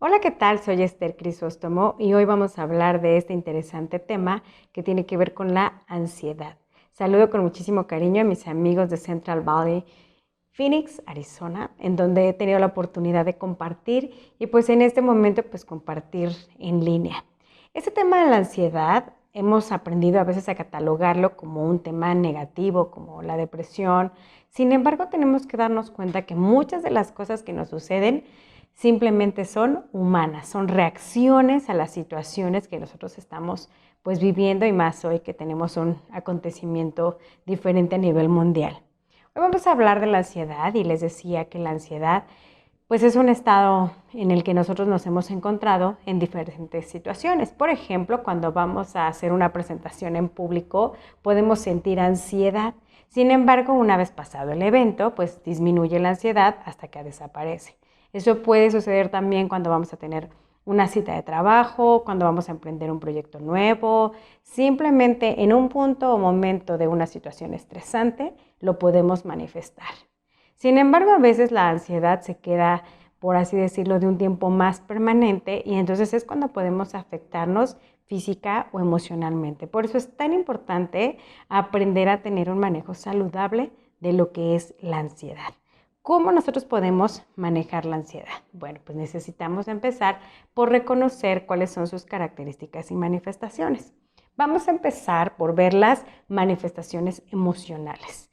Hola, ¿qué tal? Soy Esther Crisóstomo y hoy vamos a hablar de este interesante tema que tiene que ver con la ansiedad. Saludo con muchísimo cariño a mis amigos de Central Valley, Phoenix, Arizona, en donde he tenido la oportunidad de compartir y pues en este momento pues compartir en línea. Este tema de la ansiedad hemos aprendido a veces a catalogarlo como un tema negativo, como la depresión. Sin embargo, tenemos que darnos cuenta que muchas de las cosas que nos suceden simplemente son humanas, son reacciones a las situaciones que nosotros estamos pues viviendo y más hoy que tenemos un acontecimiento diferente a nivel mundial. Hoy vamos a hablar de la ansiedad y les decía que la ansiedad pues es un estado en el que nosotros nos hemos encontrado en diferentes situaciones. Por ejemplo, cuando vamos a hacer una presentación en público, podemos sentir ansiedad. Sin embargo, una vez pasado el evento, pues disminuye la ansiedad hasta que desaparece. Eso puede suceder también cuando vamos a tener una cita de trabajo, cuando vamos a emprender un proyecto nuevo, simplemente en un punto o momento de una situación estresante lo podemos manifestar. Sin embargo, a veces la ansiedad se queda, por así decirlo, de un tiempo más permanente y entonces es cuando podemos afectarnos física o emocionalmente. Por eso es tan importante aprender a tener un manejo saludable de lo que es la ansiedad. ¿Cómo nosotros podemos manejar la ansiedad? Bueno, pues necesitamos empezar por reconocer cuáles son sus características y manifestaciones. Vamos a empezar por ver las manifestaciones emocionales.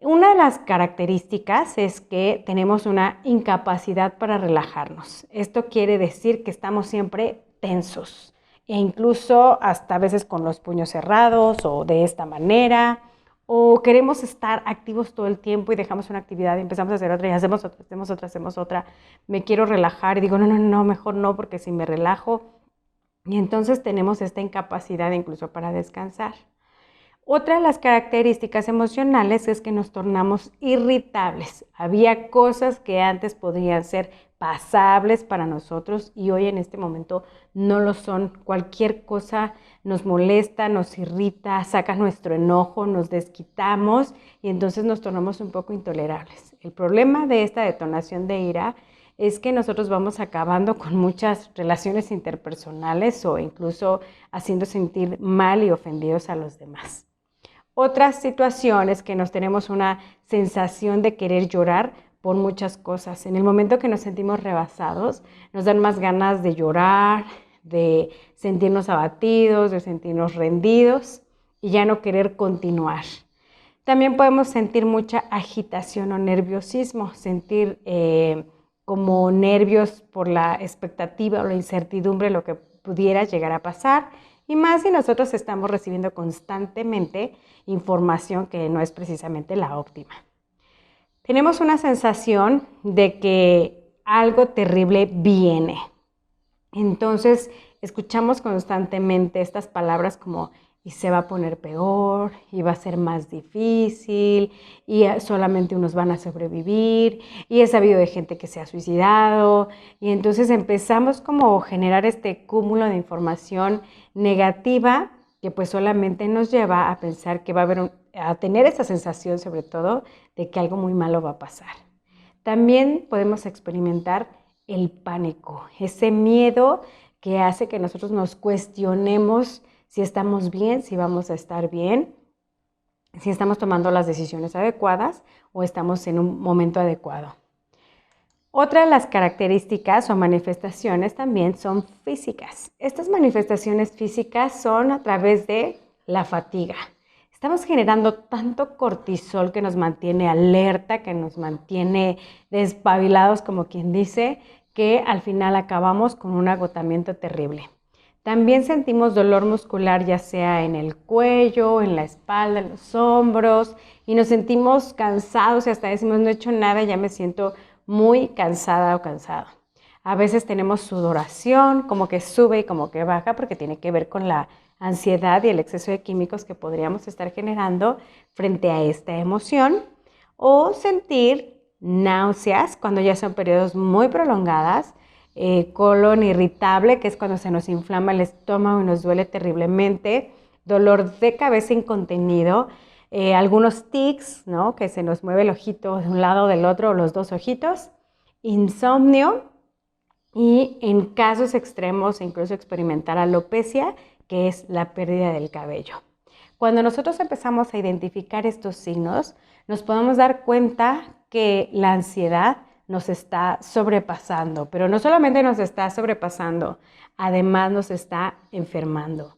Una de las características es que tenemos una incapacidad para relajarnos. Esto quiere decir que estamos siempre tensos e incluso hasta a veces con los puños cerrados o de esta manera. O queremos estar activos todo el tiempo y dejamos una actividad y empezamos a hacer otra y hacemos otra, hacemos otra, hacemos otra. Me quiero relajar y digo, no, mejor no, porque si me relajo. Y entonces tenemos esta incapacidad incluso para descansar. Otra de las características emocionales es que nos tornamos irritables. Había cosas que antes podrían ser pasables para nosotros y hoy en este momento no lo son. Cualquier cosa nos molesta, nos irrita, saca nuestro enojo, nos desquitamos y entonces nos tornamos un poco intolerables. El problema de esta detonación de ira es que nosotros vamos acabando con muchas relaciones interpersonales o incluso haciendo sentir mal y ofendidos a los demás. Otras situaciones que nos tenemos una sensación de querer llorar por muchas cosas. En el momento que nos sentimos rebasados, nos dan más ganas de llorar, de sentirnos abatidos, de sentirnos rendidos y ya no querer continuar. También podemos sentir mucha agitación o nerviosismo, sentir como nervios por la expectativa o la incertidumbre de lo que pudiera llegar a pasar. Y más si nosotros estamos recibiendo constantemente información que no es precisamente la óptima. Tenemos una sensación de que algo terrible viene. Entonces, escuchamos constantemente estas palabras como y se va a poner peor, y va a ser más difícil, y solamente unos van a sobrevivir, y he sabido de gente que se ha suicidado, y entonces empezamos como a generar este cúmulo de información negativa que pues solamente nos lleva a pensar que va a haber, a tener esa sensación sobre todo de que algo muy malo va a pasar. También podemos experimentar el pánico, ese miedo que hace que nosotros nos cuestionemos si estamos bien, si vamos a estar bien, si estamos tomando las decisiones adecuadas o estamos en un momento adecuado. Otra de las características o manifestaciones también son físicas. Estas manifestaciones físicas son a través de la fatiga. Estamos generando tanto cortisol que nos mantiene alerta, que nos mantiene despabilados, como quien dice, que al final acabamos con un agotamiento terrible. También sentimos dolor muscular, ya sea en el cuello, en la espalda, en los hombros, y nos sentimos cansados y hasta decimos, no he hecho nada, ya me siento muy cansada o cansado. A veces tenemos sudoración, como que sube y como que baja, porque tiene que ver con la ansiedad y el exceso de químicos que podríamos estar generando frente a esta emoción. O sentir náuseas cuando ya son periodos muy prolongadas, colon irritable, que es cuando se nos inflama el estómago y nos duele terriblemente, dolor de cabeza incontenido, algunos tics, ¿no? Que se nos mueve el ojito de un lado o del otro o los dos ojitos, insomnio y en casos extremos e incluso experimentar alopecia, que es la pérdida del cabello. Cuando nosotros empezamos a identificar estos signos, nos podemos dar cuenta que la ansiedad nos está sobrepasando, pero no solamente nos está sobrepasando, además nos está enfermando.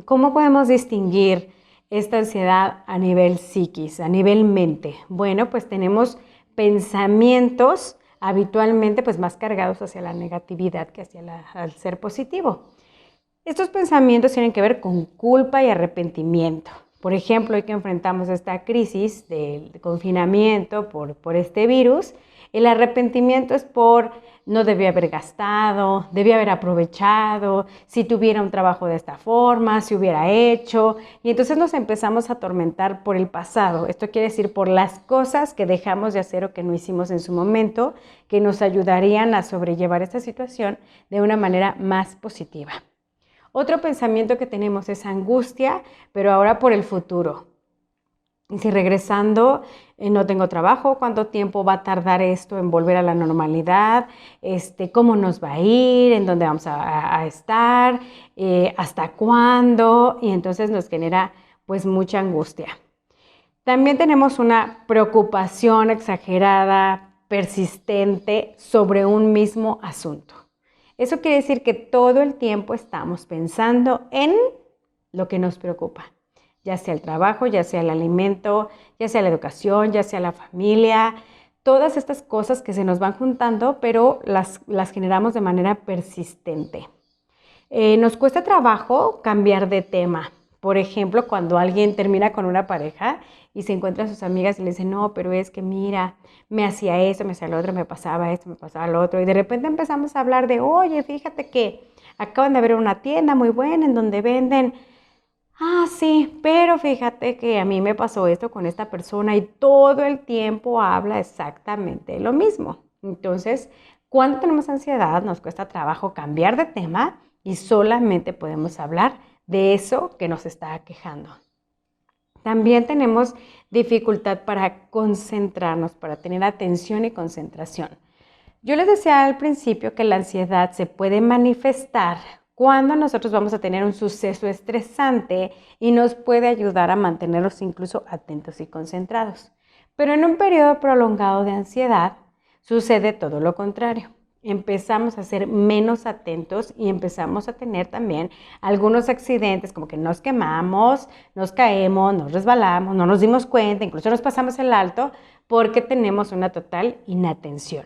¿Cómo podemos distinguir esta ansiedad a nivel psiquis, a nivel mente? Bueno, pues tenemos pensamientos habitualmente pues más cargados hacia la negatividad que al ser positivo. Estos pensamientos tienen que ver con culpa y arrepentimiento. Por ejemplo, hoy que enfrentamos esta crisis de confinamiento por este virus, el arrepentimiento es por no debí haber gastado, debí haber aprovechado, si tuviera un trabajo de esta forma, si hubiera hecho. Y entonces nos empezamos a atormentar por el pasado. Esto quiere decir por las cosas que dejamos de hacer o que no hicimos en su momento, que nos ayudarían a sobrellevar esta situación de una manera más positiva. Otro pensamiento que tenemos es angustia, pero ahora por el futuro. Y si regresando no tengo trabajo, ¿cuánto tiempo va a tardar esto en volver a la normalidad? ¿Cómo nos va a ir? ¿En dónde vamos a estar? ¿Hasta cuándo? Y entonces nos genera pues mucha angustia. También tenemos una preocupación exagerada, persistente sobre un mismo asunto. Eso quiere decir que todo el tiempo estamos pensando en lo que nos preocupa, ya sea el trabajo, ya sea el alimento, ya sea la educación, ya sea la familia, todas estas cosas que se nos van juntando, pero las generamos de manera persistente. Nos cuesta trabajo cambiar de tema. Por ejemplo, cuando alguien termina con una pareja y se encuentra a sus amigas y le dice, no, pero es que mira, me hacía esto, me hacía lo otro, me pasaba esto, me pasaba lo otro. Y de repente empezamos a hablar de, oye, fíjate que acaban de abrir una tienda muy buena en donde venden, sí, pero fíjate que a mí me pasó esto con esta persona y todo el tiempo habla exactamente lo mismo. Entonces, cuando tenemos ansiedad, nos cuesta trabajo cambiar de tema y solamente podemos hablar de eso que nos está aquejando. También tenemos dificultad para concentrarnos, para tener atención y concentración. Yo les decía al principio que la ansiedad se puede manifestar cuando nosotros vamos a tener un suceso estresante y nos puede ayudar a mantenernos incluso atentos y concentrados. Pero en un periodo prolongado de ansiedad sucede todo lo contrario. Empezamos a ser menos atentos y empezamos a tener también algunos accidentes como que nos quemamos, nos caemos, nos resbalamos, no nos dimos cuenta, incluso nos pasamos el alto porque tenemos una total inatención.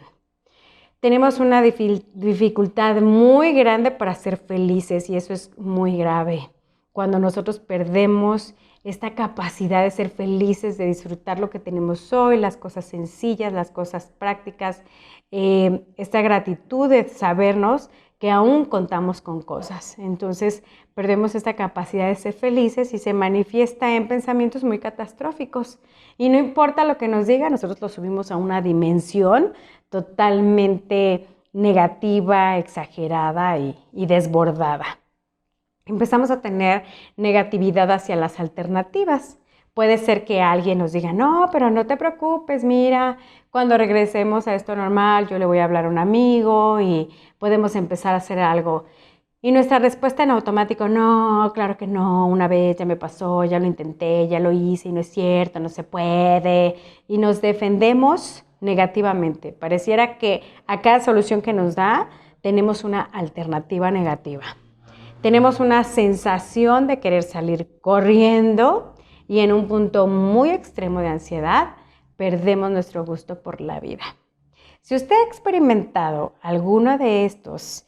Tenemos una dificultad muy grande para ser felices y eso es muy grave. Cuando nosotros perdemos esta capacidad de ser felices, de disfrutar lo que tenemos hoy, las cosas sencillas, las cosas prácticas, esta gratitud de sabernos que aún contamos con cosas. Entonces perdemos esta capacidad de ser felices y se manifiesta en pensamientos muy catastróficos. Y no importa lo que nos diga, nosotros lo subimos a una dimensión totalmente negativa, exagerada y desbordada. Empezamos a tener negatividad hacia las alternativas. Puede ser que alguien nos diga, no, pero no te preocupes, mira, cuando regresemos a esto normal, yo le voy a hablar a un amigo y podemos empezar a hacer algo. Y nuestra respuesta en automático, no, claro que no, una vez ya me pasó, ya lo intenté, ya lo hice y no es cierto, no se puede. Y nos defendemos negativamente. Pareciera que a cada solución que nos da, tenemos una alternativa negativa. Tenemos una sensación de querer salir corriendo y en un punto muy extremo de ansiedad, perdemos nuestro gusto por la vida. Si usted ha experimentado alguno de estos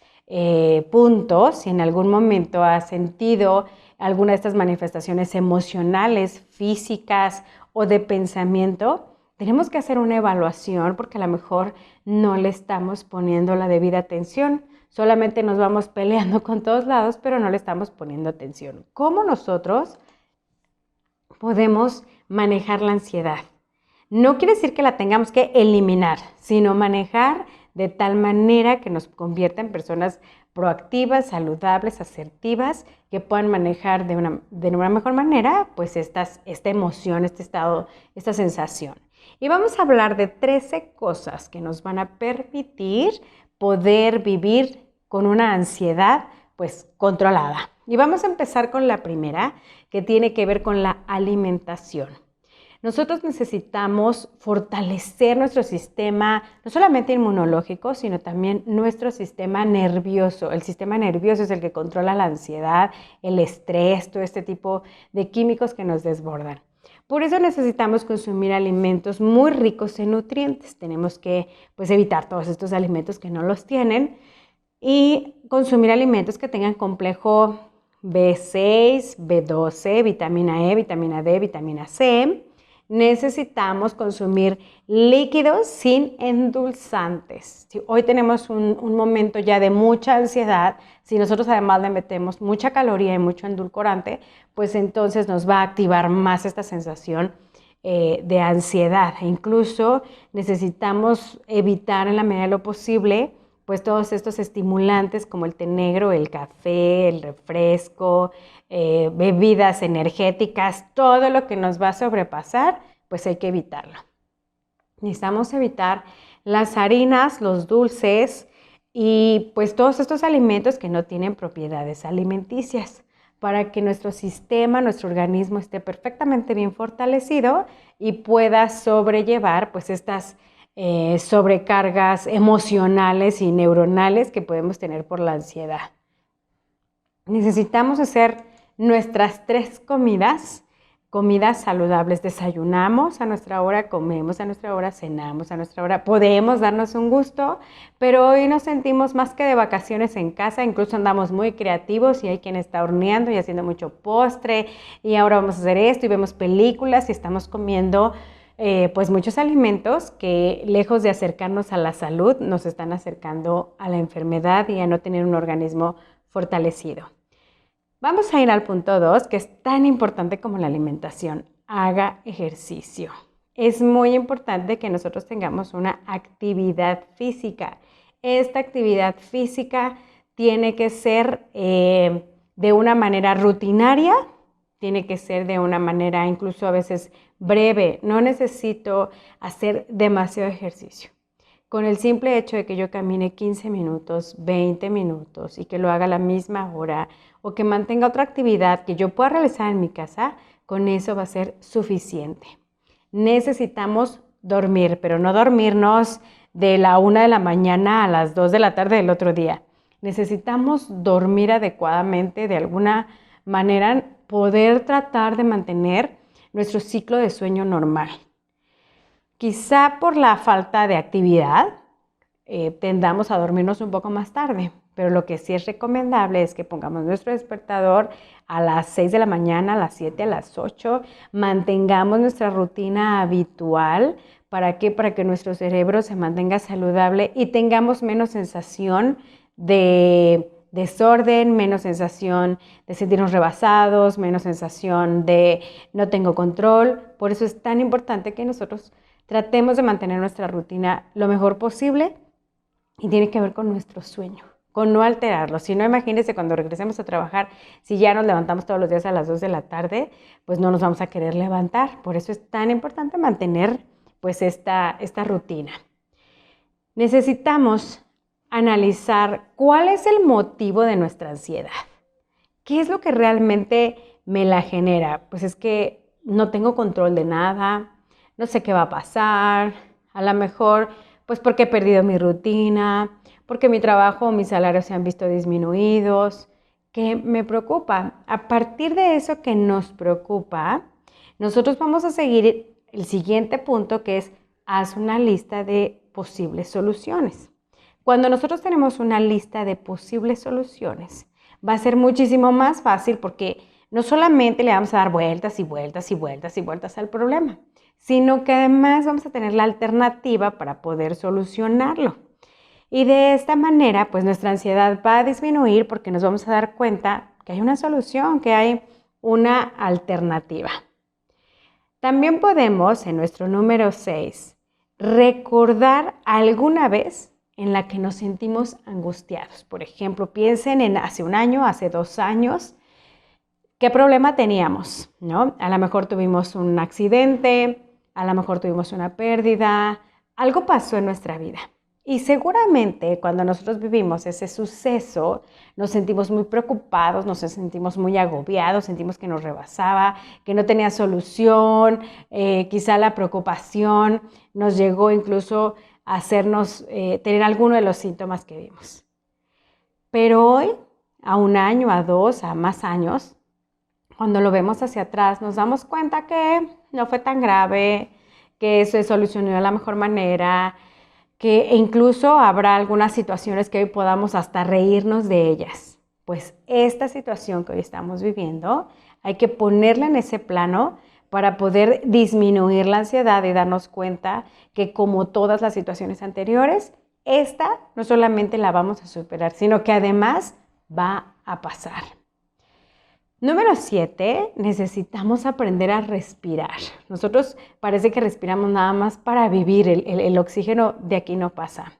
puntos, si en algún momento ha sentido alguna de estas manifestaciones emocionales, físicas o de pensamiento, tenemos que hacer una evaluación porque a lo mejor no le estamos poniendo la debida atención. Solamente nos vamos peleando con todos lados, pero no le estamos poniendo atención. ¿Cómo nosotros podemos manejar la ansiedad? No quiere decir que la tengamos que eliminar, sino manejar de tal manera que nos convierta en personas proactivas, saludables, asertivas, que puedan manejar de una mejor manera pues esta emoción, este estado, esta sensación. Y vamos a hablar de 13 cosas que nos van a permitir poder vivir con una ansiedad pues controlada. Y vamos a empezar con la primera, que tiene que ver con la alimentación. Nosotros necesitamos fortalecer nuestro sistema, no solamente inmunológico, sino también nuestro sistema nervioso. El sistema nervioso es el que controla la ansiedad, el estrés, todo este tipo de químicos que nos desbordan. Por eso necesitamos consumir alimentos muy ricos en nutrientes. Tenemos que evitar todos estos alimentos que no los tienen y consumir alimentos que tengan complejo B6, B12, vitamina E, vitamina D, vitamina C. Necesitamos consumir líquidos sin endulzantes. Si hoy tenemos un momento ya de mucha ansiedad, si nosotros además le metemos mucha caloría y mucho endulcorante, pues entonces nos va a activar más esta sensación de ansiedad. E incluso necesitamos evitar en la medida de lo posible pues todos estos estimulantes como el té negro, el café, el refresco, bebidas energéticas, todo lo que nos va a sobrepasar, pues hay que evitarlo. Necesitamos evitar las harinas, los dulces y pues todos estos alimentos que no tienen propiedades alimenticias para que nuestro sistema, nuestro organismo esté perfectamente bien fortalecido y pueda sobrellevar pues estas sobrecargas emocionales y neuronales que podemos tener por la ansiedad. Necesitamos hacer nuestras 3 comidas saludables. Desayunamos a nuestra hora, comemos a nuestra hora, cenamos a nuestra hora. Podemos darnos un gusto, pero hoy nos sentimos más que de vacaciones en casa. Incluso andamos muy creativos y hay quien está horneando y haciendo mucho postre y ahora vamos a hacer esto y vemos películas y estamos comiendo pues muchos alimentos que lejos de acercarnos a la salud nos están acercando a la enfermedad y a no tener un organismo fortalecido. Vamos a ir al punto 2, que es tan importante como la alimentación. Haga ejercicio. Es muy importante que nosotros tengamos una actividad física. Esta actividad física tiene que ser de una manera rutinaria, tiene que ser de una manera incluso a veces breve. No necesito hacer demasiado ejercicio. Con el simple hecho de que yo camine 15 minutos, 20 minutos y que lo haga a la misma hora o que mantenga otra actividad que yo pueda realizar en mi casa, con eso va a ser suficiente. Necesitamos dormir, pero no dormirnos de la 1 de la mañana a las 2 de la tarde del otro día. Necesitamos dormir adecuadamente, de alguna manera poder tratar de mantener nuestro ciclo de sueño normal. Quizá por la falta de actividad tendamos a dormirnos un poco más tarde, pero lo que sí es recomendable es que pongamos nuestro despertador a las 6 de la mañana, a las 7, a las 8, mantengamos nuestra rutina habitual. ¿Para qué? Para que nuestro cerebro se mantenga saludable y tengamos menos sensación de desorden, menos sensación de sentirnos rebasados, menos sensación de no tengo control. Por eso es tan importante que nosotros tratemos de mantener nuestra rutina lo mejor posible y tiene que ver con nuestro sueño, con no alterarlo. Si no, imagínense cuando regresemos a trabajar, si ya nos levantamos todos los días a las 2 de la tarde, pues no nos vamos a querer levantar. Por eso es tan importante mantener pues esta rutina. Necesitamos analizar cuál es el motivo de nuestra ansiedad. ¿Qué es lo que realmente me la genera? Pues es que no tengo control de nada, no sé qué va a pasar, a lo mejor pues porque he perdido mi rutina, porque mi trabajo o mi salario se han visto disminuidos. ¿Qué me preocupa? A partir de eso que nos preocupa, nosotros vamos a seguir el siguiente punto, que es haz una lista de posibles soluciones. Cuando nosotros tenemos una lista de posibles soluciones, va a ser muchísimo más fácil porque no solamente le vamos a dar vueltas y vueltas y vueltas y vueltas al problema, sino que además vamos a tener la alternativa para poder solucionarlo. Y de esta manera, pues nuestra ansiedad va a disminuir porque nos vamos a dar cuenta que hay una solución, que hay una alternativa. También podemos, en nuestro número 6, recordar alguna vez en la que nos sentimos angustiados. Por ejemplo, piensen en hace un año, hace 2 años, ¿qué problema teníamos? ¿No? A lo mejor tuvimos un accidente, a lo mejor tuvimos una pérdida, algo pasó en nuestra vida. Y seguramente cuando nosotros vivimos ese suceso, nos sentimos muy preocupados, nos sentimos muy agobiados, sentimos que nos rebasaba, que no tenía solución, quizá la preocupación nos llegó incluso a hacernos tener alguno de los síntomas que vimos. Pero hoy, a 1 año, a 2, a más años, cuando lo vemos hacia atrás, nos damos cuenta que no fue tan grave, que se solucionó de la mejor manera, que incluso habrá algunas situaciones que hoy podamos hasta reírnos de ellas. Pues esta situación que hoy estamos viviendo, hay que ponerla en ese plano para poder disminuir la ansiedad y darnos cuenta que como todas las situaciones anteriores, esta no solamente la vamos a superar, sino que además va a pasar. Número 7, necesitamos aprender a respirar. Nosotros parece que respiramos nada más para vivir, el oxígeno de aquí no pasa.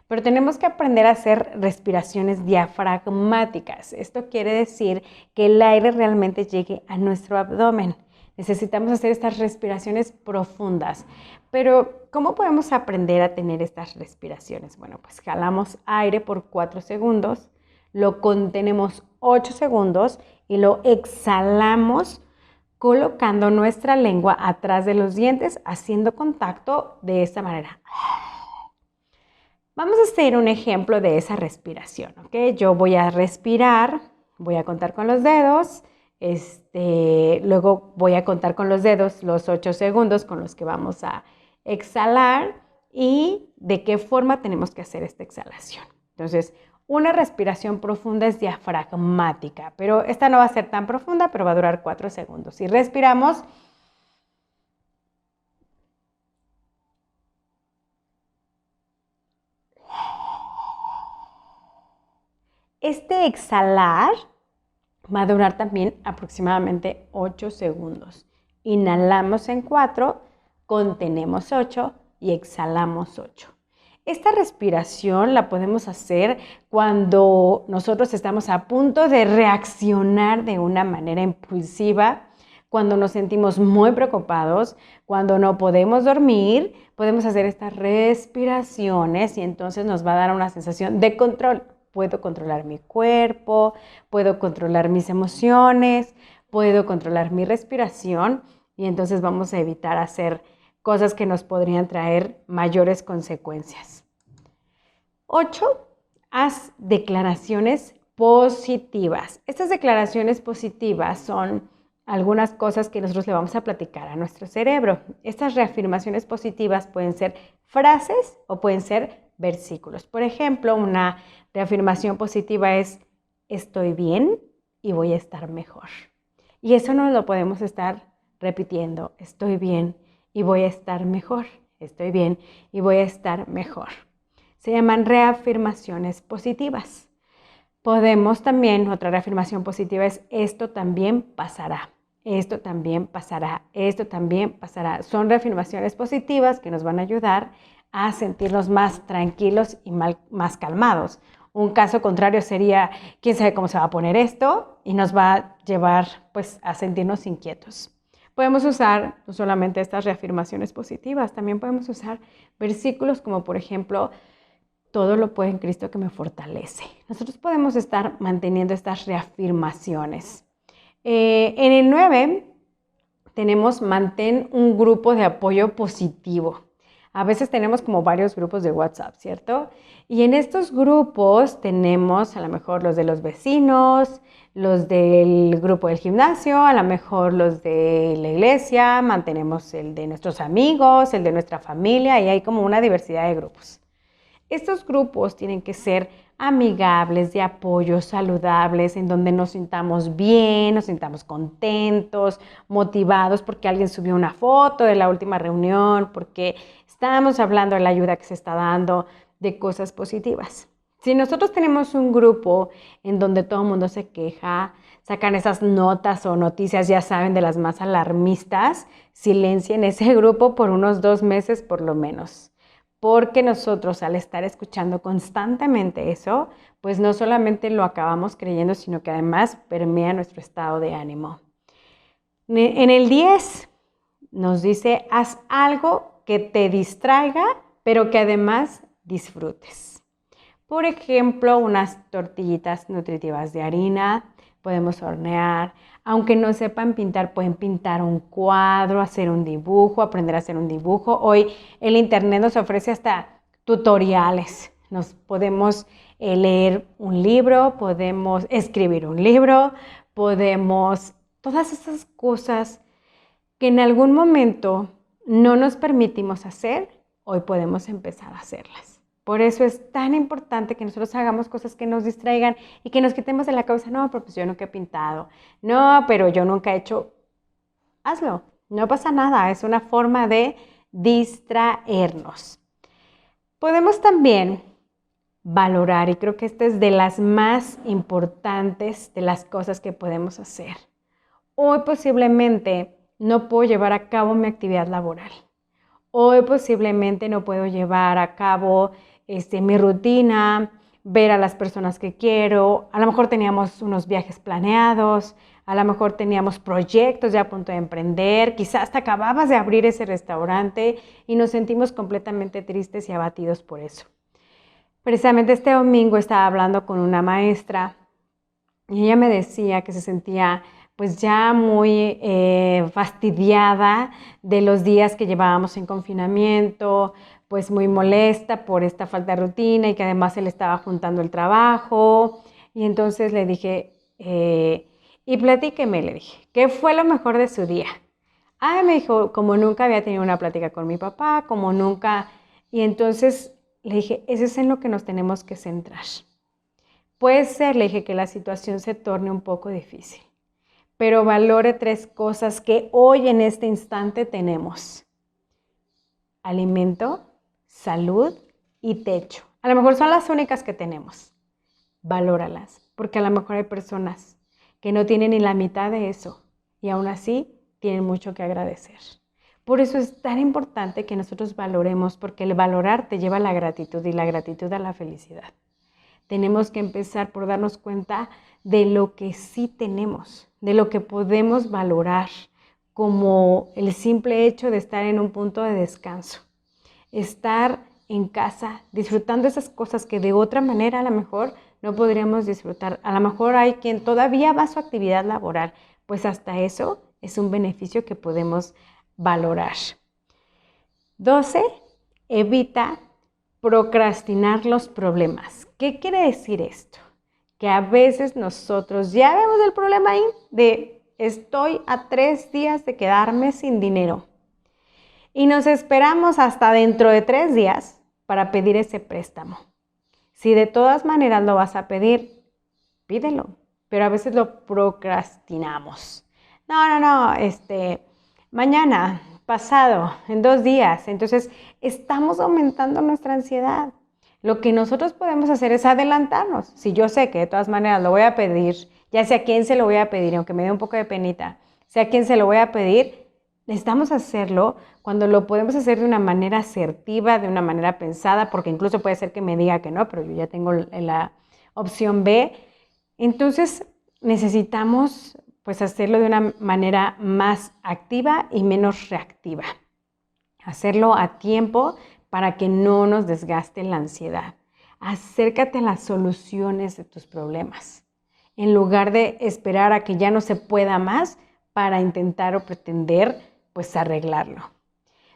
Pero tenemos que aprender a hacer respiraciones diafragmáticas. Esto quiere decir que el aire realmente llegue a nuestro abdomen. Necesitamos hacer estas respiraciones profundas. Pero, ¿cómo podemos aprender a tener estas respiraciones? Bueno, pues jalamos aire por 4 segundos, lo contenemos 8 segundos y lo exhalamos colocando nuestra lengua atrás de los dientes, haciendo contacto de esta manera. Vamos a hacer un ejemplo de esa respiración, ¿ok? Yo voy a respirar, voy a contar con los dedos, luego voy a contar con los dedos los 8 segundos con los que vamos a exhalar y de qué forma tenemos que hacer esta exhalación. Entonces, una respiración profunda es diafragmática, pero esta no va a ser tan profunda, pero va a durar 4 segundos. Si respiramos, este exhalar va a durar también aproximadamente 8 segundos. Inhalamos en 4, contenemos 8 y exhalamos 8. Esta respiración la podemos hacer cuando nosotros estamos a punto de reaccionar de una manera impulsiva, cuando nos sentimos muy preocupados, cuando no podemos dormir, podemos hacer estas respiraciones y entonces nos va a dar una sensación de control. Puedo controlar mi cuerpo, puedo controlar mis emociones, puedo controlar mi respiración y entonces vamos a evitar hacer cosas que nos podrían traer mayores consecuencias. 8. Haz declaraciones positivas. Estas declaraciones positivas son algunas cosas que nosotros le vamos a platicar a nuestro cerebro. Estas reafirmaciones positivas pueden ser frases o pueden ser versículos. Por ejemplo, una reafirmación positiva es: estoy bien y voy a estar mejor. Y eso no lo podemos estar repitiendo: estoy bien y voy a estar mejor. Estoy bien y voy a estar mejor. Se llaman reafirmaciones positivas. Podemos también, otra reafirmación positiva es: esto también pasará. Esto también pasará. Esto también pasará. Son reafirmaciones positivas que nos van a ayudar a sentirnos más tranquilos y más calmados. Un caso contrario sería: quién sabe cómo se va a poner esto, y nos va a llevar pues a sentirnos inquietos. Podemos usar no solamente estas reafirmaciones positivas, también podemos usar versículos como por ejemplo: todo lo puedo en Cristo que me fortalece. Nosotros podemos estar manteniendo estas reafirmaciones. En el 9 tenemos: mantén un grupo de apoyo positivo. A veces tenemos como varios grupos de WhatsApp, ¿cierto? Y en estos grupos tenemos a lo mejor los de los vecinos, los del grupo del gimnasio, a lo mejor los de la iglesia, mantenemos el de nuestros amigos, el de nuestra familia, y hay como una diversidad de grupos. Estos grupos tienen que ser amigables, de apoyo, saludables, en donde nos sintamos bien, nos sintamos contentos, motivados porque alguien subió una foto de la última reunión, porque estamos hablando de la ayuda que se está dando, de cosas positivas. Si nosotros tenemos un grupo en donde todo el mundo se queja, sacan esas notas o noticias, ya saben, de las más alarmistas, silencien ese grupo por unos 2 meses por lo menos. Porque nosotros, al estar escuchando constantemente eso, pues no solamente lo acabamos creyendo, sino que además permea nuestro estado de ánimo. En el 10 nos dice: haz algo que te distraiga, pero que además disfrutes. Por ejemplo, unas tortillitas nutritivas de harina, podemos hornear. Aunque no sepan pintar, pueden pintar un cuadro, hacer un dibujo, aprender a hacer un dibujo. Hoy el internet nos ofrece hasta tutoriales. Nos podemos leer un libro, podemos escribir un libro, todas esas cosas que en algún momento no nos permitimos hacer, hoy podemos empezar a hacerlas. Por eso es tan importante que nosotros hagamos cosas que nos distraigan y que nos quitemos de la cabeza, no, pero pues yo nunca he pintado, no, pero yo nunca he hecho. Hazlo, no pasa nada, es una forma de distraernos. Podemos también valorar, y creo que esta es de las más importantes de las cosas que podemos hacer. Hoy posiblemente no puedo llevar a cabo mi actividad laboral. Hoy posiblemente no puedo llevar a cabo mi rutina, ver a las personas que quiero. A lo mejor teníamos unos viajes planeados, a lo mejor teníamos proyectos ya a punto de emprender, quizás hasta acababas de abrir ese restaurante y nos sentimos completamente tristes y abatidos por eso. Precisamente este domingo estaba hablando con una maestra y ella me decía que se sentía pues ya muy fastidiada de los días que llevábamos en confinamiento, pues muy molesta por esta falta de rutina y que además se le estaba juntando el trabajo. Y entonces le dije, y platíqueme, le dije, ¿qué fue lo mejor de su día? Me dijo, como nunca había tenido una plática con mi papá, como nunca. Y entonces le dije, eso es en lo que nos tenemos que centrar. Puede ser, le dije, que la situación se torne un poco difícil, pero valore 3 cosas que hoy en este instante tenemos: alimento, salud y techo. A lo mejor son las únicas que tenemos. Valóralas, porque a lo mejor hay personas que no tienen ni la mitad de eso y aún así tienen mucho que agradecer. Por eso es tan importante que nosotros valoremos, porque el valorar te lleva a la gratitud y la gratitud a la felicidad. Tenemos que empezar por darnos cuenta de lo que sí tenemos, de lo que podemos valorar, como el simple hecho de estar en un punto de descanso, estar en casa disfrutando esas cosas que de otra manera a lo mejor no podríamos disfrutar. A lo mejor hay quien todavía va a su actividad laboral, pues hasta eso es un beneficio que podemos valorar. 12. Evita procrastinar los problemas. ¿Qué quiere decir esto? Que a veces nosotros ya vemos el problema ahí de estoy a 3 días de quedarme sin dinero y nos esperamos hasta dentro de 3 días para pedir ese préstamo. Si de todas maneras lo vas a pedir, pídelo, pero a veces lo procrastinamos. No, mañana, pasado, en 2 días. Entonces, estamos aumentando nuestra ansiedad. Lo que nosotros podemos hacer es adelantarnos. Si yo sé que de todas maneras lo voy a pedir, ya sé a quién se lo voy a pedir, aunque me dé un poco de penita, sé a quién se lo voy a pedir, necesitamos hacerlo cuando lo podemos hacer de una manera asertiva, de una manera pensada, porque incluso puede ser que me diga que no, pero yo ya tengo la opción B. Entonces, necesitamos pues hacerlo de una manera más activa y menos reactiva. Hacerlo a tiempo para que no nos desgaste la ansiedad. Acércate a las soluciones de tus problemas, en lugar de esperar a que ya no se pueda más para intentar o pretender pues arreglarlo.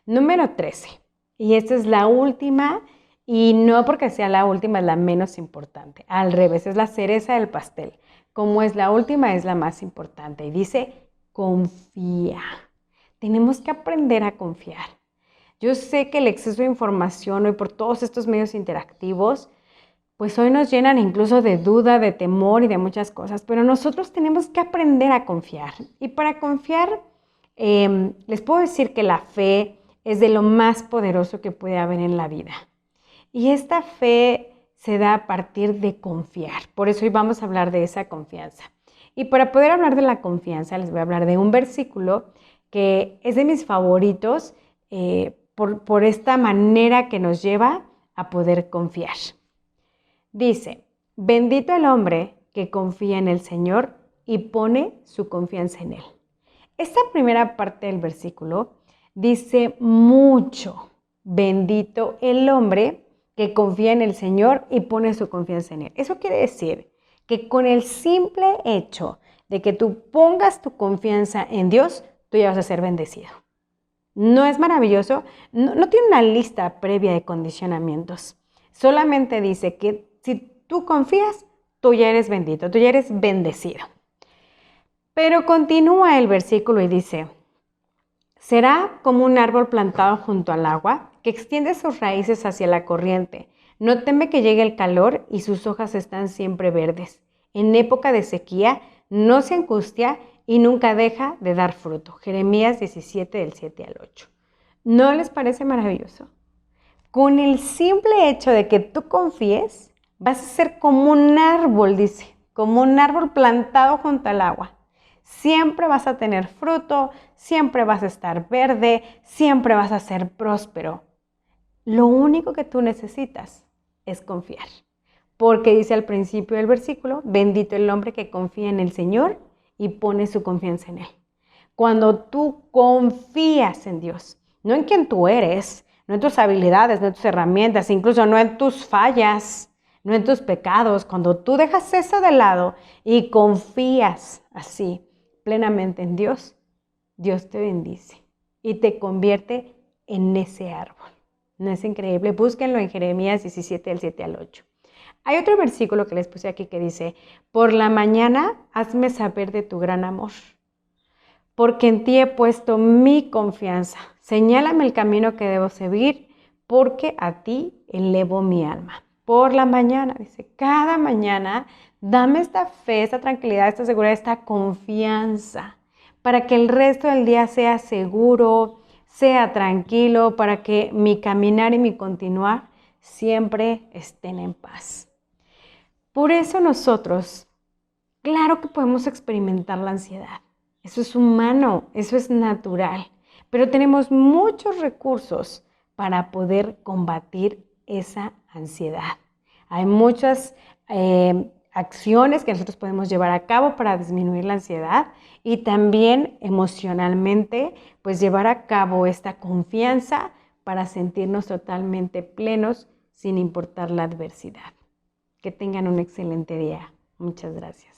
Número 13, y esta es la última, y no porque sea la última, es la menos importante. Al revés, es la cereza del pastel. Como es la última, es la más importante. Y dice, confía. Tenemos que aprender a confiar. Yo sé que el exceso de información hoy por todos estos medios interactivos, pues hoy nos llenan incluso de duda, de temor y de muchas cosas, pero nosotros tenemos que aprender a confiar. Y para confiar, les puedo decir que la fe es de lo más poderoso que puede haber en la vida. Y esta fe se da a partir de confiar. Por eso hoy vamos a hablar de esa confianza. Y para poder hablar de la confianza, les voy a hablar de un versículo que es de mis favoritos por esta manera que nos lleva a poder confiar. Dice, bendito el hombre que confía en el Señor y pone su confianza en Él. Esta primera parte del versículo dice mucho. Bendito el hombre que confía en el Señor y pone su confianza en Él. Eso quiere decir que con el simple hecho de que tú pongas tu confianza en Dios, tú ya vas a ser bendecido. ¿No es maravilloso? No tiene una lista previa de condicionamientos. Solamente dice que si tú confías, tú ya eres bendito, tú ya eres bendecido. Pero continúa el versículo y dice, será como un árbol plantado junto al agua, que extiende sus raíces hacia la corriente. No teme que llegue el calor y sus hojas están siempre verdes. En época de sequía no se angustia y nunca deja de dar fruto. Jeremías 17, del 7 al 8. ¿No les parece maravilloso? Con el simple hecho de que tú confíes, vas a ser como un árbol, dice, como un árbol plantado junto al agua. Siempre vas a tener fruto, siempre vas a estar verde, siempre vas a ser próspero. Lo único que tú necesitas es confiar. Porque dice al principio del versículo, bendito el hombre que confía en el Señor y pone su confianza en Él. Cuando tú confías en Dios, no en quien tú eres, no en tus habilidades, no en tus herramientas, incluso no en tus fallas, no en tus pecados, cuando tú dejas eso de lado y confías así plenamente en Dios, Dios te bendice y te convierte en ese árbol. ¿No es increíble? Búsquenlo en Jeremías 17, del 7 al 8. Hay otro versículo que les puse aquí que dice, por la mañana hazme saber de tu gran amor, porque en ti he puesto mi confianza. Señálame el camino que debo seguir, porque a ti elevo mi alma. Por la mañana, dice, cada mañana dame esta fe, esta tranquilidad, esta seguridad, esta confianza, para que el resto del día sea seguro, sea tranquilo, para que mi caminar y mi continuar siempre estén en paz. Por eso nosotros, claro que podemos experimentar la ansiedad. Eso es humano, eso es natural, pero tenemos muchos recursos para poder combatir esa ansiedad. Hay muchas acciones que nosotros podemos llevar a cabo para disminuir la ansiedad y también emocionalmente, pues llevar a cabo esta confianza para sentirnos totalmente plenos sin importar la adversidad. Que tengan un excelente día. Muchas gracias.